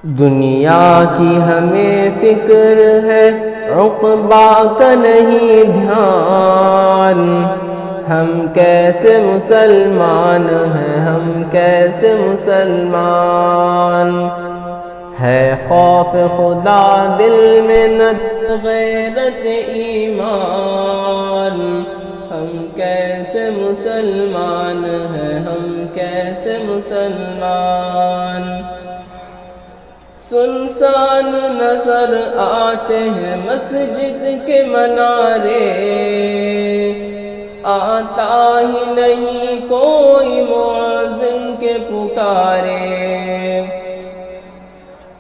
دنیا کی ہمیں فکر ہے، عقبیٰ کا نہیں دھیان۔ ہم کیسے مسلمان ہیں، ہم کیسے مسلمان؟ ہے خوف خدا دل میں نہ غیرت ایمان۔ ہم کیسے مسلمان ہیں، ہم کیسے مسلمان؟ سنسان نظر آتے ہیں مسجد کے منارے، آتا ہی نہیں کوئی مؤذن کے پکارے۔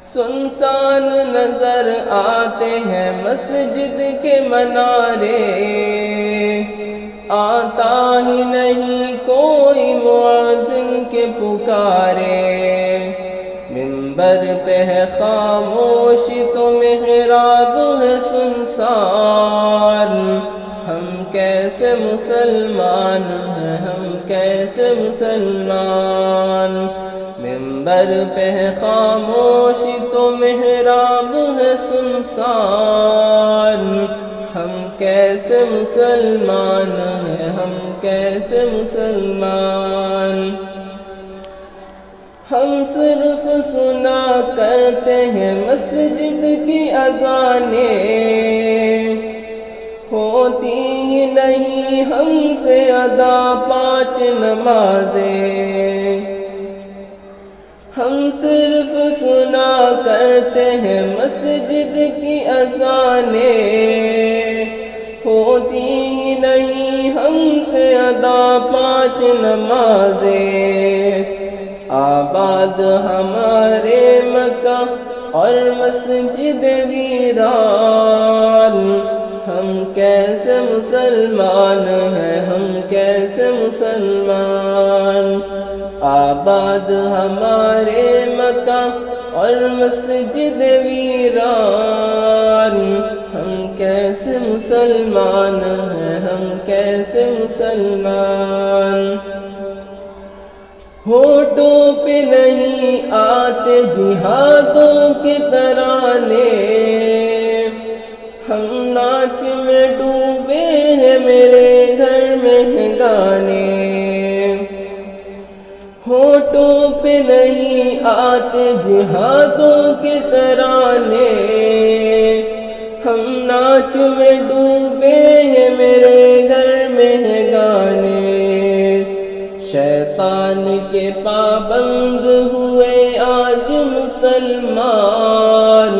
سنسان نظر آتے ہیں مسجد کے منارے، آتا ہی نہیں کوئی مؤذن کے پکارے۔ منبر پہ ہے خاموشی تو محراب ہے سنسان۔ ہم کیسے مسلمان ہیں، ہم کیسے مسلمان؟ منبر پہ ہے خاموشی تو محراب ہے سنسان۔ ہم کیسے مسلمان ہیں، ہم کیسے مسلمان؟ ہم صرف سنا کرتے ہیں مسجد کی اذانیں، ہوتی ہی نہیں ہم سے ادا 5 نمازیں۔ ہم صرف سنا کرتے ہیں مسجد کی اذانیں، ہوتی ہی نہیں ہم سے ادا 5 نمازیں۔ آباد ہمارے مکہ اور مسجد ویران۔ ہم کیسے مسلمان ہیں، ہم کیسے مسلمان؟ آباد ہمارے مکہ اور مسجد ویران۔ ہم کیسے مسلمان ہیں، ہم کیسے مسلمان؟ ہونٹوں پہ نہیں آتے جہادوں کے ترانے، ہم ناچ میں ڈوبے ہیں میرے گھر میں ہیں گانے۔ ہونٹوں پہ نہیں آتے جہادوں کے ترانے، ہم ناچ میں ڈوبے ہیں میرے گھر میں ہیں گانے۔ شیطان کے پابند ہوئے آج مسلمان۔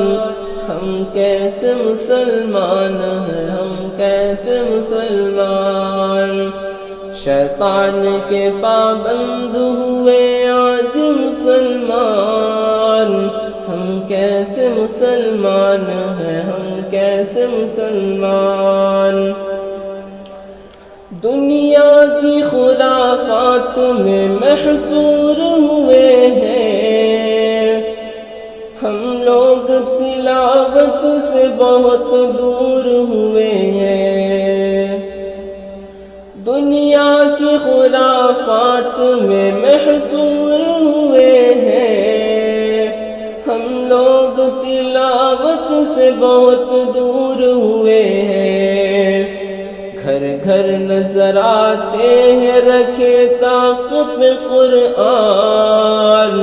ہم کیسے مسلمان ہیں، ہم کیسے مسلمان؟ شیطان کے پابند ہوئے آج مسلمان۔ ہم کیسے مسلمان ہیں، ہم کیسے مسلمان؟ دنیا کی خرافات میں محصور ہوئے ہیں، ہم لوگ تلاوت سے بہت دور ہوئے ہیں۔ دنیا کی خرافات میں محصور ہوئے ہیں، ہم لوگ تلاوت سے بہت دور ہوئے ہیں۔ گھر گھر نظر آتے ہیں رکھے طاق پہ قرآن۔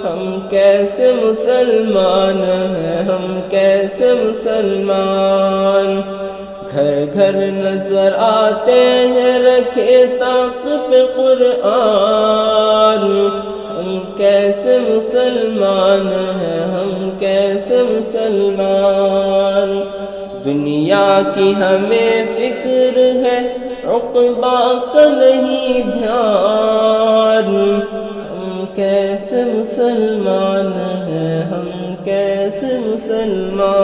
ہم کیسے مسلمان ہیں، ہم کیسے مسلمان؟ گھر گھر نظر آتے ہیں رکھے طاق پہ قرآن۔ ہم کیسے مسلمان ہیں، ہم کیسے مسلمان؟ دنیا کی ہمیں فکر ہے، عقبیٰ کا نہیں دھیان۔ ہم کیسے مسلمان ہیں، ہم کیسے مسلمان؟